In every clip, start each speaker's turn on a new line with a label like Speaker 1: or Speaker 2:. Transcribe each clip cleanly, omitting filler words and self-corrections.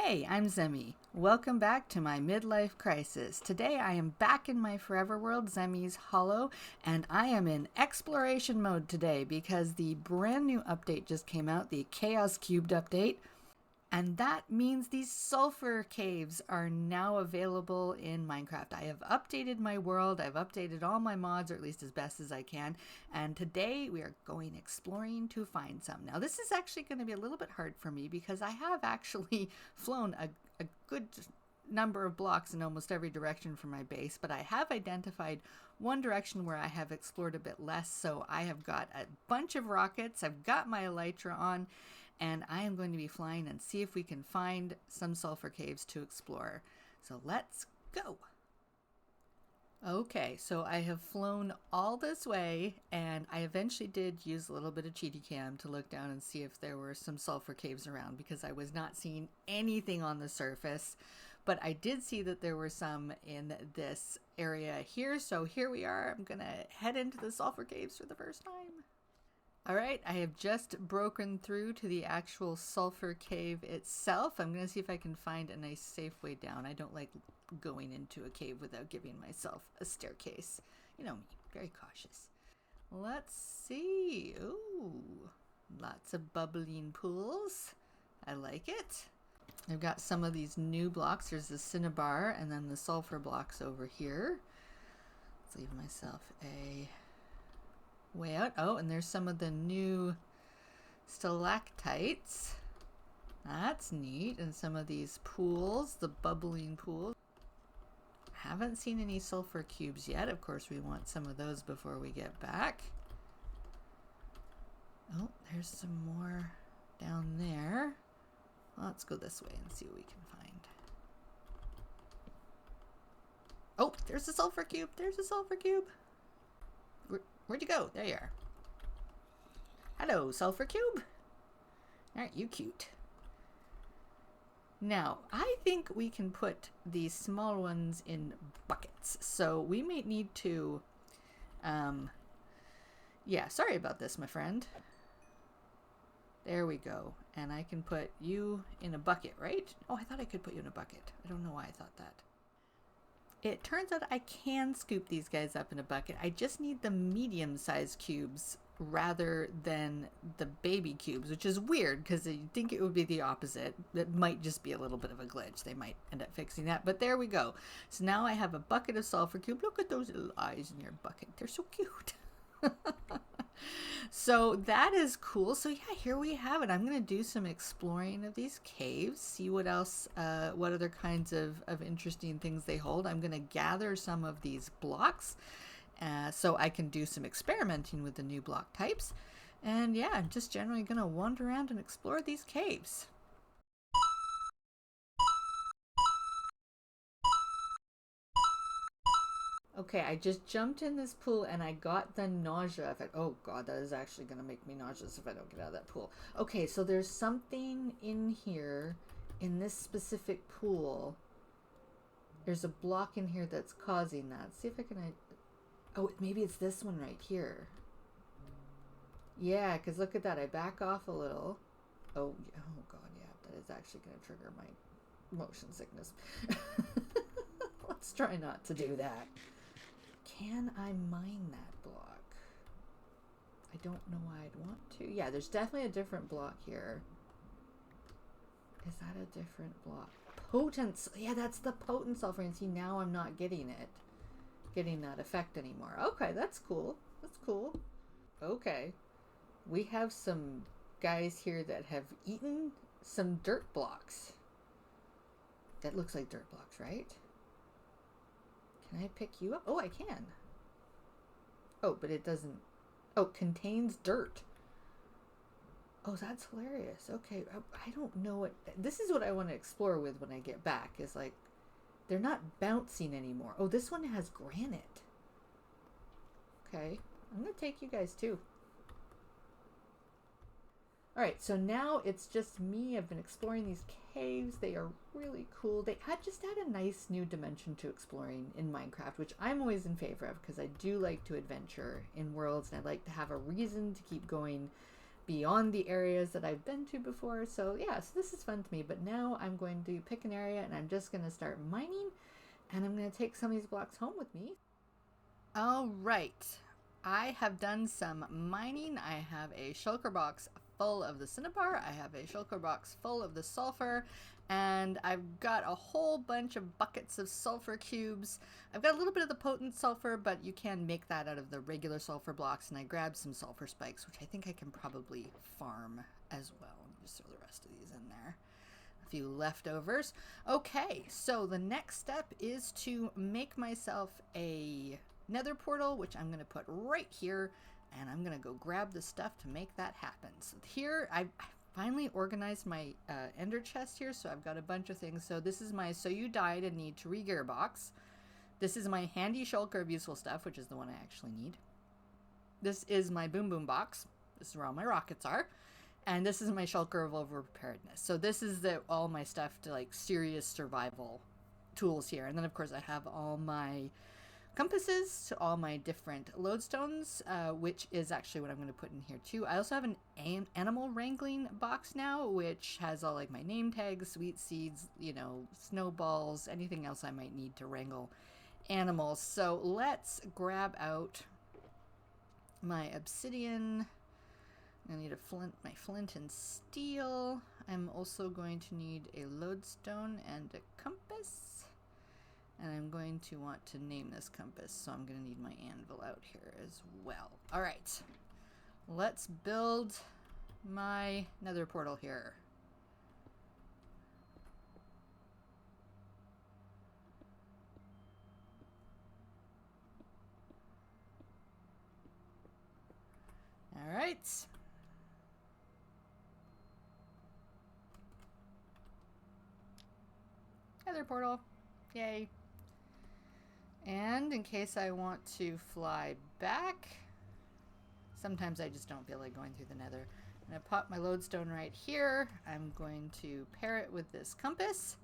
Speaker 1: Hey, I'm Zhemmie. Welcome back to my midlife crisis. Today I am back in my forever world, Zhemmie's Hollow, and I am in exploration mode today because the brand new update just came out, the Chaos Cubed update. And that means these sulphur caves are now available in Minecraft. I have updated my world, I've updated all my mods, or at least as best as I can, and today we are going exploring to find some. Now this is actually going to be a little bit hard for me because I have actually flown a good number of blocks in almost every direction from my base, but I have identified one direction where I have explored a bit less, so I have got a bunch of rockets, I've got my elytra on, and I am going to be flying and see if we can find some sulphur caves to explore. So let's go. Okay, so I have flown all this way, and I eventually did use a little bit of cheaty cam to look down and see if there were some sulphur caves around because I was not seeing anything on the surface. But I did see that there were some in this area here, so here we are. I'm gonna head into the sulphur caves for the first time. All right, I have just broken through to the actual sulphur cave itself. I'm going to see if I can find a nice safe way down. I don't like going into a cave without giving myself a staircase. You know me, very cautious. Let's see. Ooh, lots of bubbling pools. I like it. I've got some of these new blocks. There's the cinnabar and then the sulphur blocks over here. Let's leave myself a way out. Oh, and there's some of the new stalactites. That's neat. And some of these pools, the bubbling pools. Haven't seen any sulphur cubes yet. Of course, we want some of those before we get back. Oh, there's some more down there. Well, let's go this way and see what we can find. Oh, there's a sulphur cube. There's a sulphur cube. Where'd you go? There you are. Hello, sulphur cube. Aren't you cute? Now, I think we can put these small ones in buckets. So we may need to, yeah, sorry about this, my friend. There we go. And I can put you in a bucket, right? Oh, I thought I could put you in a bucket. I don't know why I thought that. It turns out I can scoop these guys up in a bucket. I just need the medium-sized cubes rather than the baby cubes, which is weird because you'd think it would be the opposite. It might just be a little bit of a glitch. They might end up fixing that, but there we go. So now I have a bucket of sulphur cube. Look at those little eyes in your bucket. They're so cute. So that is cool. So yeah, here we have it. I'm going to do some exploring of these caves, see what else, what other kinds of interesting things they hold. I'm going to gather some of these blocks so I can do some experimenting with the new block types. And yeah, I'm just generally going to wander around and explore these caves. Okay, I just jumped in this pool and I got the nausea effect. Oh god, that is actually going to make me nauseous if I don't get out of that pool. Okay, so there's something in here, in this specific pool. There's a block in here that's causing that. See if I can... Oh, maybe it's this one right here. Yeah, because look at that. I back off a little. Oh god, yeah, that is actually going to trigger my motion sickness. Let's try not to do that. Can I mine that block? I don't know why I'd want to. Yeah, there's definitely a different block here. Is that a different block? Potent. Yeah, that's the potent sulphur. And see, now I'm not getting that effect anymore. Okay, that's cool. That's cool. Okay. We have some guys here that have eaten some dirt blocks. That looks like dirt blocks, right? Can I pick you up? Oh, I can. Oh, but it doesn't. Oh, contains dirt. Oh, that's hilarious. Okay, I don't know what... This is what I want to explore with when I get back. Is like, they're not bouncing anymore. Oh, this one has granite. Okay, I'm going to take you guys too. Alright, so now it's just me. I've been exploring these caves. They are really cool. They just add a nice new dimension to exploring in Minecraft, which I'm always in favor of because I do like to adventure in worlds and I like to have a reason to keep going beyond the areas that I've been to before. So yeah, so this is fun to me. But now I'm going to pick an area and I'm just going to start mining, and I'm going to take some of these blocks home with me. All right. I have done some mining. I have a shulker box full of the cinnabar. I have a shulker box full of the sulphur, and I've got a whole bunch of buckets of sulphur cubes. I've got a little bit of the potent sulphur, but you can make that out of the regular sulphur blocks, and I grabbed some sulphur spikes, which I think I can probably farm as well. Just throw the rest of these in there. A few leftovers. Okay, so the next step is to make myself a nether portal, which I'm going to put right here, and I'm going to go grab the stuff to make that happen. So here I finally organized my ender chest here, so I've got a bunch of things. So this is my so you died and need to re-gear box. This is my handy shulker of useful stuff, which is the one I actually need. This is my boom boom box. This is where all my rockets are. And this is my shulker of over preparedness. So this is all my stuff to like serious survival tools here. And then of course I have all my compasses, all my different lodestones, which is actually what I'm going to put in here too. I also have an animal wrangling box now, which has all like my name tags, sweet seeds, you know, snowballs, anything else I might need to wrangle animals. So let's grab out my obsidian. I need my flint and steel. I'm also going to need a lodestone and a compass. And I'm going to want to name this compass, so I'm going to need my anvil out here as well. All right, let's build my nether portal here. All right. Nether portal. Yay. And in case I want to fly back, sometimes I just don't feel like going through the nether. I'm going to pop my lodestone right here. I'm going to pair it with this compass.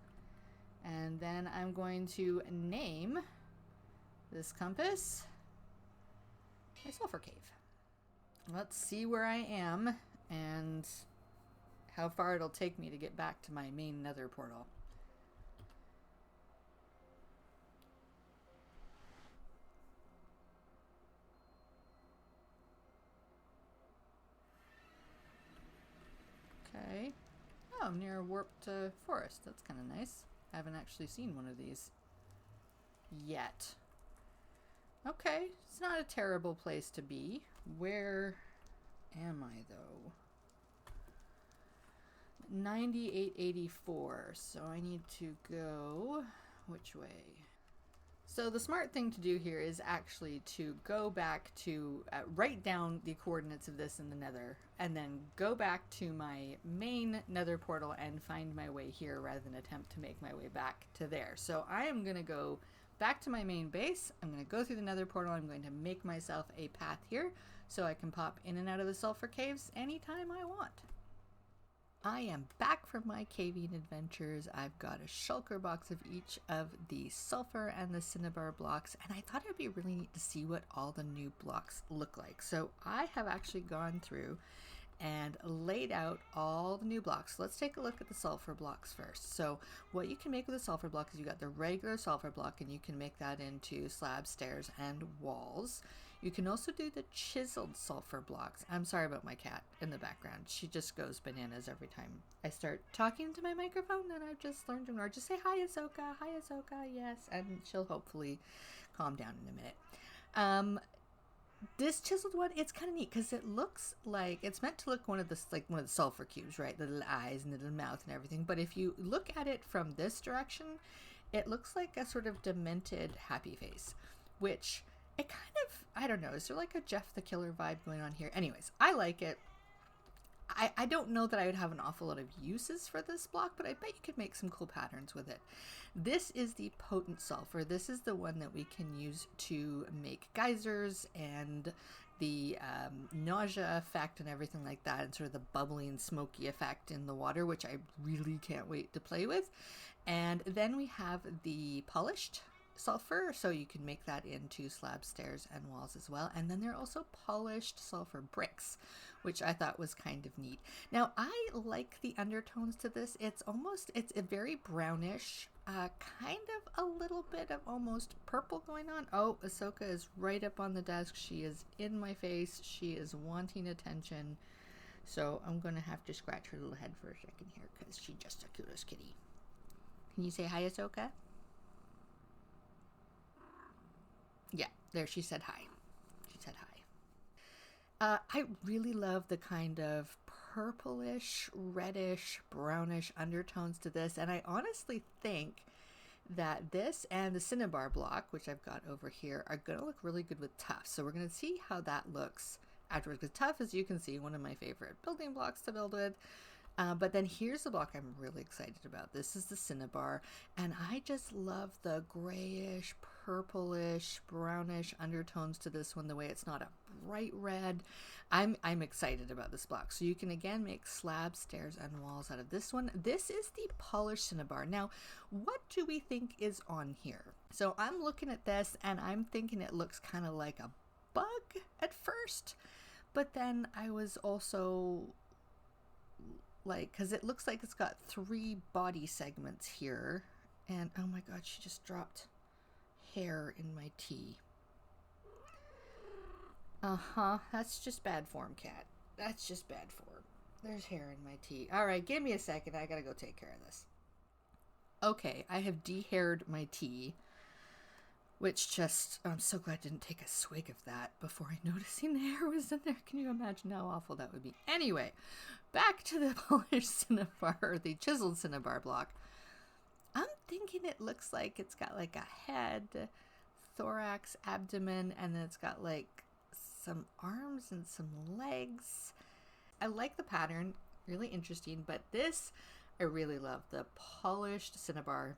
Speaker 1: And then I'm going to name this compass my sulphur cave. Let's see where I am and how far it'll take me to get back to my main nether portal. Okay. Oh, I'm near a warped forest. That's kind of nice. I haven't actually seen one of these yet. Okay, it's not a terrible place to be. Where am I, though? 9884, so I need to go which way? So the smart thing to do here is actually to go back to write down the coordinates of this in the nether, and then go back to my main nether portal and find my way here rather than attempt to make my way back to there. So I am going to go back to my main base. I'm going to go through the nether portal. I'm going to make myself a path here so I can pop in and out of the sulphur caves anytime I want. I am back from my caving adventures. I've got a shulker box of each of the sulphur and the cinnabar blocks, and I thought it would be really neat to see what all the new blocks look like. So I have actually gone through and laid out all the new blocks. So let's take a look at the sulphur blocks first. So what you can make with a sulphur block is you got the regular sulphur block, and you can make that into slabs, stairs, and walls. You can also do the chiseled sulphur blocks. I'm sorry about my cat in the background. She just goes bananas every time I start talking to my microphone, and I've just learned to ignore. Just say, hi, Ahsoka, yes, and she'll hopefully calm down in a minute. This chiseled one, it's kind of neat because it looks like it's meant to look one of the sulphur cubes, right? The little eyes and the little mouth and everything. But if you look at it from this direction, it looks like a sort of demented happy face, which it kind of, I don't know, is there like a Jeff the Killer vibe going on here? Anyways, I like it. I don't know that I would have an awful lot of uses for this block, but I bet you could make some cool patterns with it. This is the potent sulphur. This is the one that we can use to make geysers and the nausea effect and everything like that, and sort of the bubbling, smoky effect in the water, which I really can't wait to play with. And then we have the polished sulphur, so you can make that into slabs, stairs, and walls as well. And then there are also polished sulphur bricks, which I thought was kind of neat. Now, I like the undertones to this. It's a very brownish, kind of a little bit of almost purple going on. Oh, Ahsoka is right up on the desk. She is in my face. She is wanting attention. So I'm going to have to scratch her little head for a second here because she's just the cutest kitty. Can you say hi, Ahsoka? Yeah, there, she said hi. She said hi. I really love the kind of purplish, reddish, brownish undertones to this. And I honestly think that this and the cinnabar block, which I've got over here, are going to look really good with tuff. So we're going to see how that looks afterwards. Because tuff, as you can see, one of my favorite building blocks to build with. But then here's the block I'm really excited about. This is the cinnabar, and I just love the grayish, purplish, brownish undertones to this one, the way it's not a bright red. I'm excited about this block. So you can again make slabs, stairs, and walls out of this one. This is the polished cinnabar. Now, what do we think is on here? So I'm looking at this, and I'm thinking it looks kind of like a bug at first, but then I was also like, because it looks like it's got 3 body segments here, and oh my god, she just dropped hair in my tea. That's just bad form, cat. That's just bad form. There's hair in my tea. All right, give me a second. I gotta go take care of this. Okay, I have de-haired my tea, which just, I'm so glad I didn't take a swig of that before noticing the hair was in there. Can you imagine how awful that would be? Anyway, back to the polished cinnabar, or the chiseled cinnabar block. I'm thinking it looks like it's got like a head, thorax, abdomen, and then it's got like some arms and some legs. I like the pattern, really interesting, but this, I really love the polished cinnabar.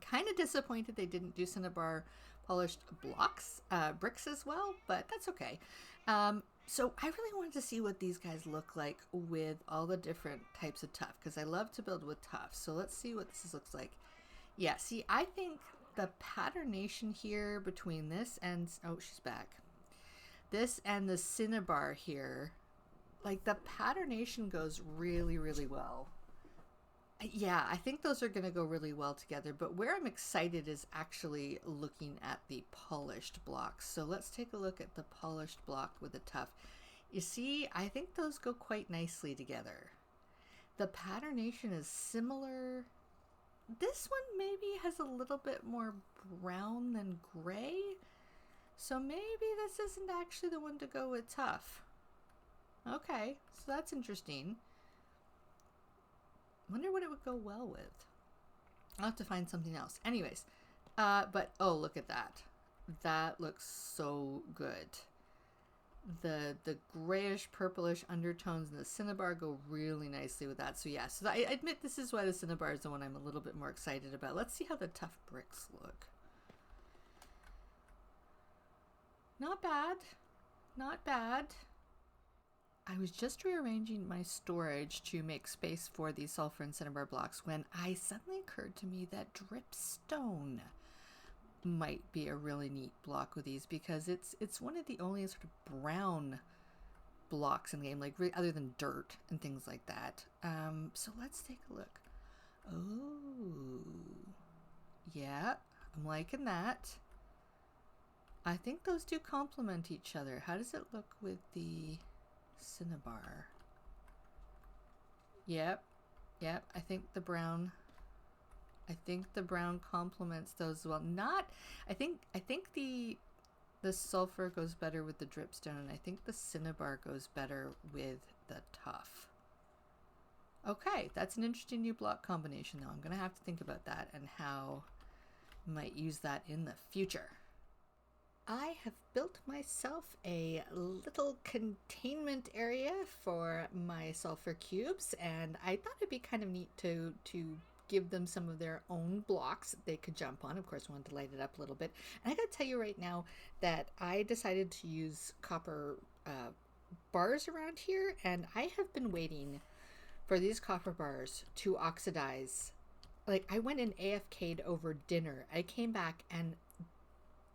Speaker 1: Kind of disappointed they didn't do cinnabar polished blocks, bricks as well, but that's okay. So I really wanted to see what these guys look like with all the different types of tuff, because I love to build with tuff. So let's see what this looks like. Yeah, see, I think the patternation here between this and, oh, she's back. This and the cinnabar here, like the patternation goes really, really well. Yeah, I think those are going to go really well together, but where I'm excited is actually looking at the polished blocks. So let's take a look at the polished block with the tuff. You see, I think those go quite nicely together. The patternation is similar. This one maybe has a little bit more brown than gray, so maybe this isn't actually the one to go with tuff. Okay, so that's interesting. Wonder what it would go well with. I'll have to find something else. Anyways, but oh, look at that. That looks so good. The grayish purplish undertones in the cinnabar go really nicely with that. So yeah, so I admit this is why the cinnabar is the one I'm a little bit more excited about. Let's see how the tuff bricks look. Not bad. Not bad. I was just rearranging my storage to make space for these sulphur and cinnabar blocks when I suddenly occurred to me that dripstone might be a really neat block with these, because it's one of the only sort of brown blocks in the game, like other than dirt and things like that. So let's take a look. Oh, yeah, I'm liking that. I think those do complement each other. How does it look with the cinnabar? Yep, I think the brown complements those well. I think the sulphur goes better with the dripstone, and I think the cinnabar goes better with the tuff. Okay, that's an interesting new block combination though. I'm gonna have to think about that and how I might use that in the future. I have built myself a little containment area for my sulphur cubes, and I thought it'd be kind of neat to give them some of their own blocks that they could jump on. Of course, I wanted to light it up a little bit. And I gotta tell you right now that I decided to use copper bars around here, and I have been waiting for these copper bars to oxidize. Like, I went and AFK'd over dinner. I came back and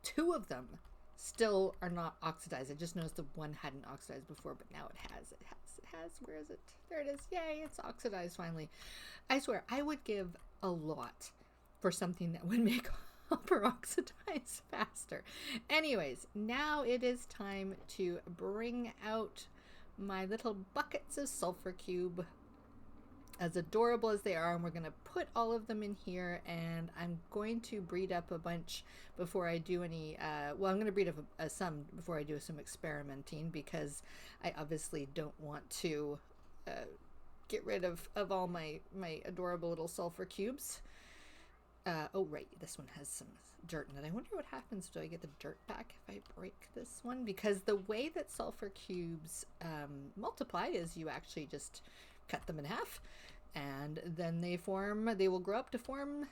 Speaker 1: 2 of them still are not oxidized. I just noticed the one hadn't oxidized before, but now it has. It has. Where is it? There it is. Yay, it's oxidized finally. I swear, I would give a lot for something that would make copper oxidize faster. Anyways, now it is time to bring out my little buckets of sulfur cube, as adorable as they are, and we're going to put all of them in here, and I'm going to breed up a bunch before I do any I'm going to breed up some before I do some experimenting, because I obviously don't want to get rid of all my adorable little sulfur cubes. Oh right, this one has some dirt in it. I wonder what happens. Do I get the dirt back if I break this one? Because the way that sulfur cubes multiply is you actually just cut them in half, and then they will grow up to form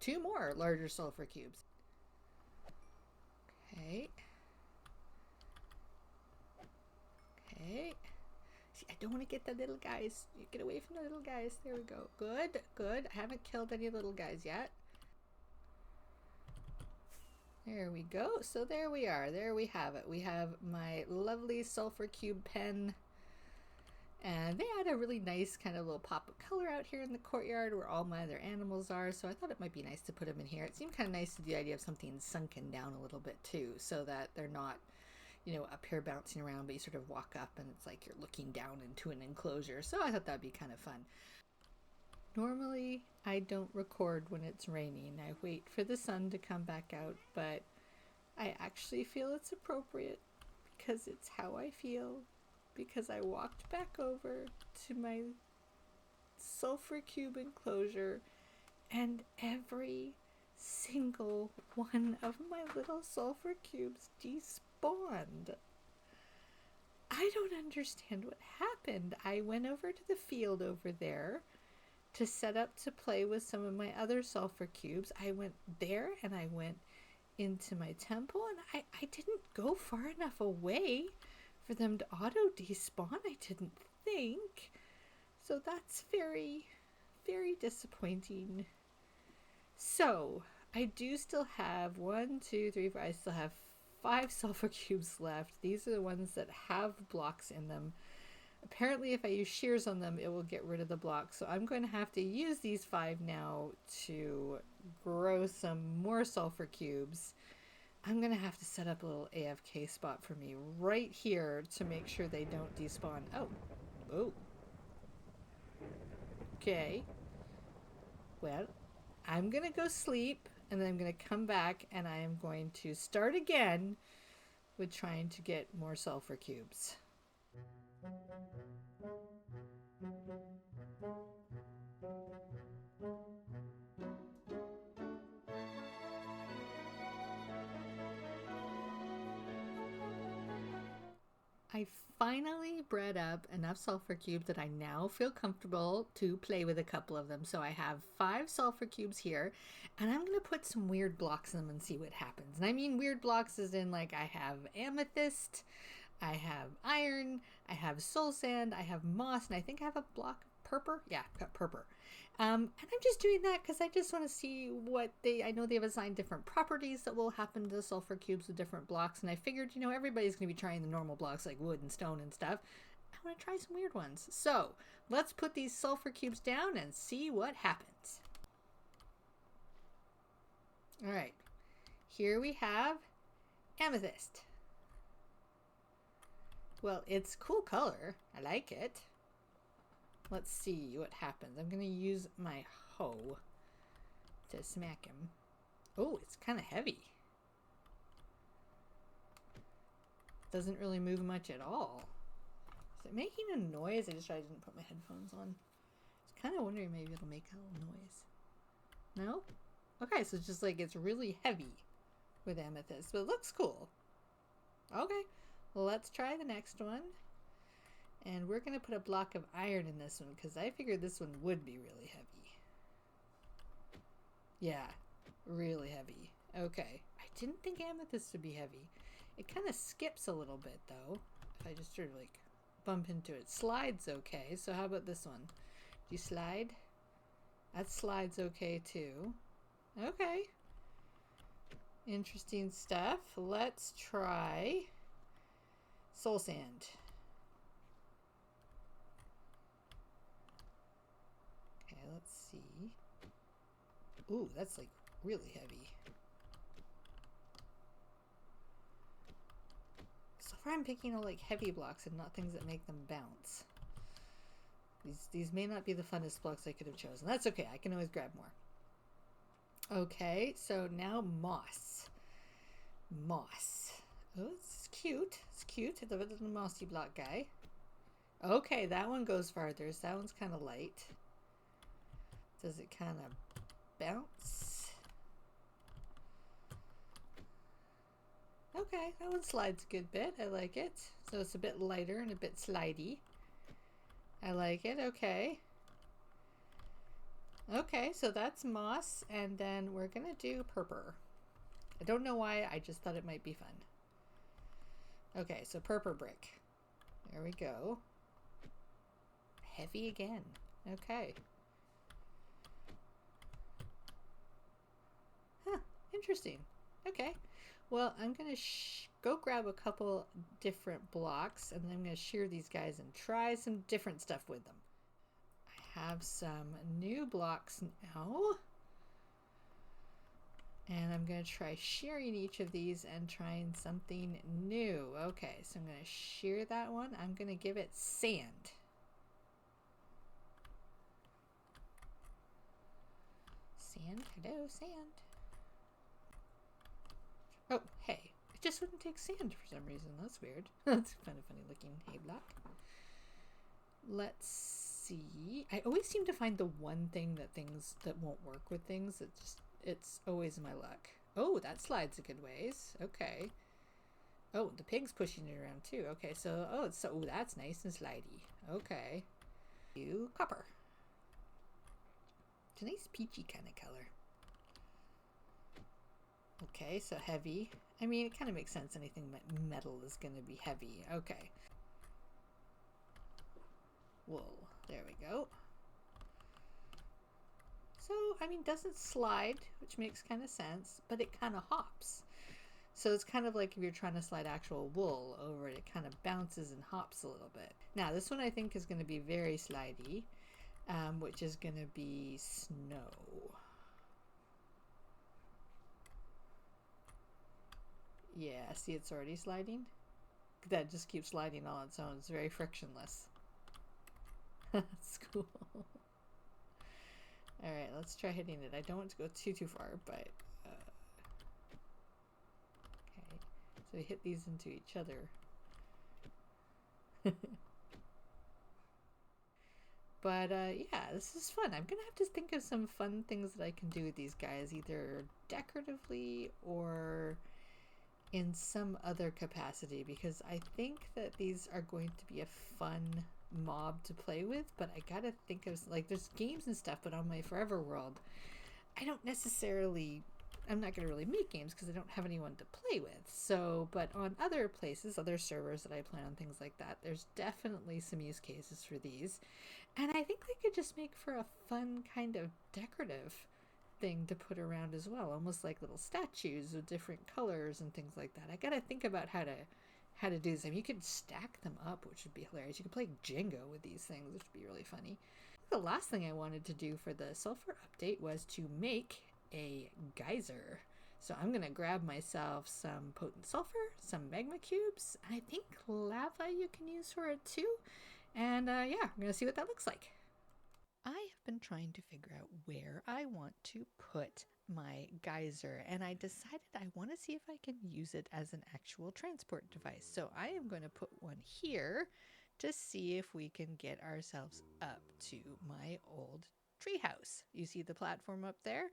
Speaker 1: 2 more larger sulfur cubes. Okay. See, I don't want to get the little guys. You get away from the little guys. There we go. Good. I haven't killed any little guys yet. There we go. So there we are. There we have it. We have my lovely sulfur cube pen. And they had a really nice kind of little pop of color out here in the courtyard where all my other animals are. So I thought it might be nice to put them in here. It seemed kind of nice to the idea of something sunken down a little bit too, so that they're not, up here bouncing around, but you sort of walk up and it's like you're looking down into an enclosure. So I thought that'd be kind of fun. Normally, I don't record when it's raining. I wait for the sun to come back out, but I actually feel it's appropriate because it's how I feel. Because I walked back over to my sulfur cube enclosure, and every single one of my little sulfur cubes despawned. I don't understand what happened. I went over to the field over there to set up to play with some of my other sulfur cubes. I went there and I went into my temple, and I didn't go far enough away for them to auto despawn, I didn't think. So that's very, very disappointing. So I do still have 1, 2, 3, 4. I still have 5 sulfur cubes left. These are the ones that have blocks in them. Apparently, if I use shears on them, it will get rid of the blocks. So I'm going to have to use these 5 now to grow some more sulfur cubes. I'm going to have to set up a little AFK spot for me right here to make sure they don't despawn. Oh. Okay. Well, I'm going to go sleep, and then I'm going to come back, and I am going to start again with trying to get more sulfur cubes. I finally bred up enough sulfur cubes that I now feel comfortable to play with a couple of them. So I have 5 sulfur cubes here, and I'm going to put some weird blocks in them and see what happens. And I mean weird blocks as in, like, I have amethyst, I have iron, I have soul sand, I have moss, and I think I have a block of purple. Yeah, I've got purple. And I'm just doing that because I just want to see I know they've assigned different properties that will happen to the sulfur cubes with different blocks. And I figured, everybody's going to be trying the normal blocks like wood and stone and stuff. I want to try some weird ones. So let's put these sulfur cubes down and see what happens. All right, here we have amethyst. Well, it's cool color. I like it. Let's see what happens. I'm going to use my hoe to smack him. Oh, it's kind of heavy. Doesn't really move much at all. Is it making a noise? I didn't put my headphones on. I was kind of wondering maybe it'll make a little noise. No? Okay, so it's just like it's really heavy with amethyst, but it looks cool. Okay, well, let's try the next one. And we're going to put a block of iron in this one because I figured this one would be really heavy. Yeah, really heavy. Okay. I didn't think amethyst would be heavy. It kind of skips a little bit, though. If I just sort of like bump into it. Slides okay. So how about this one? Do you slide? That slides okay, too. Okay. Interesting stuff. Let's try soul sand. Okay, let's see. Ooh, that's like really heavy. So far I'm picking all like heavy blocks and not things that make them bounce. These may not be the funnest blocks I could have chosen. That's okay, I can always grab more. Okay, so now moss. Moss. Oh, it's cute. It's cute. The little mossy block guy. Okay, that one goes farther. So that one's kind of light. Does it kind of bounce? Okay, that one slides a good bit. I like it. So it's a bit lighter and a bit slidey. I like it. Okay. Okay, so that's moss, and then we're gonna do purple. I don't know why, I just thought it might be fun. Okay, so purple brick. There we go. Heavy again. Okay. Huh, interesting. Okay. Well, I'm going to go grab a couple different blocks, and then I'm going to shear these guys and try some different stuff with them. I have some new blocks now. And I'm going to try shearing each of these and trying something new. Okay, so I'm going to shear that one. I'm going to give it sand. Sand, hello, sand. Oh, hey, it just wouldn't take sand for some reason. That's weird. That's kind of funny looking hay block. Let's see. I always seem to find the one thing that won't work with things. It's always my luck. Oh, that slides a good ways. Okay. Oh, the pig's pushing it around too. Okay, so that's nice and slidey. Okay. Copper. It's a nice peachy kind of color. Okay, so heavy. I mean, it kind of makes sense. Anything metal is going to be heavy. Okay. Wool. There we go. So, I mean, doesn't slide, which makes kind of sense, but it kind of hops. So it's kind of like if you're trying to slide actual wool over it, it kind of bounces and hops a little bit. Now, this one I think is going to be very slidey, which is going to be snow. Yeah, see, it's already sliding. That just keeps sliding on its own. It's very frictionless. That's cool. Alright, let's try hitting it. I don't want to go too far, but... okay, so we hit these into each other. But yeah, this is fun. I'm gonna have to think of some fun things that I can do with these guys, either decoratively or in some other capacity, because I think that these are going to be a fun mob to play with, but I gotta think of, like, there's games and stuff, but on my Forever World, I'm not gonna really make games because I don't have anyone to play with. So, but on other places, other servers that I play on, things like that, there's definitely some use cases for these. And I think they could just make for a fun kind of decorative thing to put around as well, almost like little statues with different colors and things like that. I gotta think about how to do this. I mean, you could stack them up, which would be hilarious. You could play Jenga with these things, which would be really funny. The last thing I wanted to do for the sulphur update was to make a geyser. So I'm gonna grab myself some potent sulphur, some magma cubes, and I think lava you can use for it too. And yeah, I'm gonna see what that looks like. I have been trying to figure out where I want to put my geyser, and I decided I want to see if I can use it as an actual transport device. So I am going to put one here to see if we can get ourselves up to my old treehouse. You see the platform up there?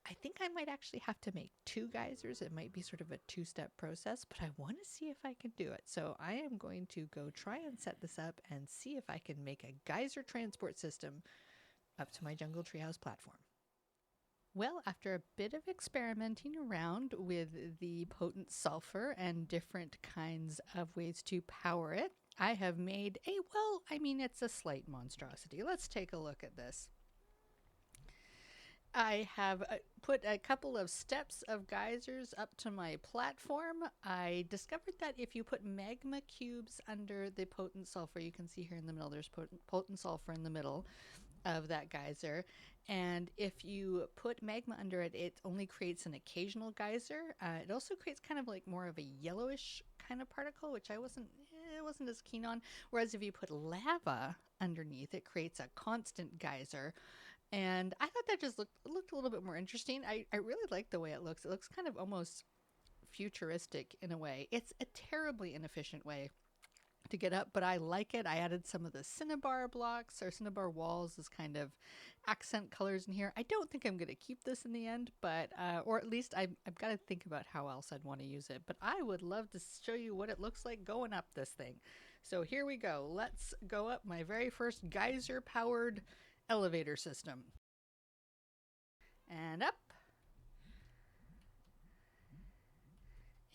Speaker 1: I think I might actually have to make two geysers. It might be sort of a two-step process, but I want to see if I can do it. So I am going to go try and set this up and see if I can make a geyser transport system up to my jungle treehouse platform. Well, after a bit of experimenting around with the potent sulphur and different kinds of ways to power it, I have made it's a slight monstrosity. Let's take a look at this.
Speaker 2: I have put a couple of steps of geysers up to my platform. I discovered that if you put magma cubes under the potent sulfur, you can see here in the middle, there's potent sulfur in the middle of that geyser. And if you put magma under it, it only creates an occasional geyser. It also creates kind of like more of a yellowish kind of particle, which I wasn't as keen on. Whereas if you put lava underneath, it creates a constant geyser. And I thought that just looked a little bit more interesting. I really like the way it looks. It looks kind of almost futuristic in a way. It's a terribly inefficient way to get up, but I like it. I added some of the cinnabar blocks or cinnabar walls as kind of accent colors in here. I don't think I'm going to keep this in the end, but or at least I've got to think about how else I'd want to use it. But I would love to show you what it looks like going up this thing. So here we go. Let's go up my very first geyser powered elevator system. And up.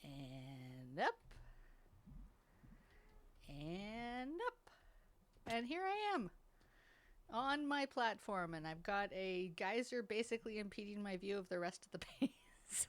Speaker 2: And up. And up. And here I am on my platform, and I've got a geyser basically impeding my view of the rest of the base.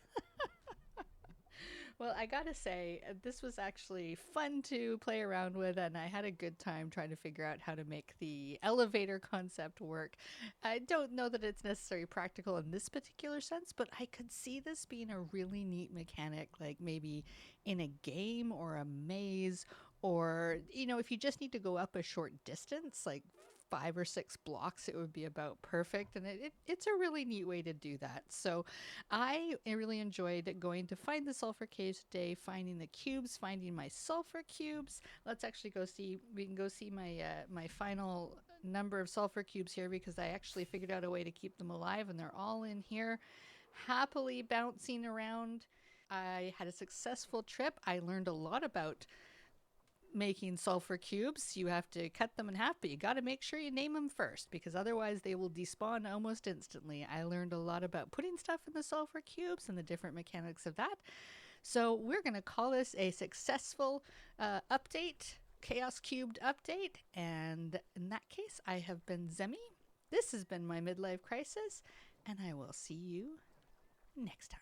Speaker 2: Well, I gotta say, this was actually fun to play around with, and I had a good time trying to figure out how to make the elevator concept work. I don't know that it's necessarily practical in this particular sense, but I could see this being a really neat mechanic, like maybe in a game or a maze, or, if you just need to go up a short distance, like 5 or 6 blocks, it would be about perfect. And it's a really neat way to do that. So I really enjoyed going to find the sulfur caves today, finding the cubes, finding my sulfur cubes. Let's actually go see, we can go see my final number of sulfur cubes here, because I actually figured out a way to keep them alive, and they're all in here happily bouncing around. I had a successful trip. I learned a lot about making sulfur cubes. You have to cut them in half, but you got to make sure you name them first, because otherwise they will despawn almost instantly. I learned a lot about putting stuff in the sulfur cubes and the different mechanics of that. So we're going to call this a successful update, Chaos Cubed update. And in that case, I have been Zhemmie. This has been my midlife crisis, and I will see you next time.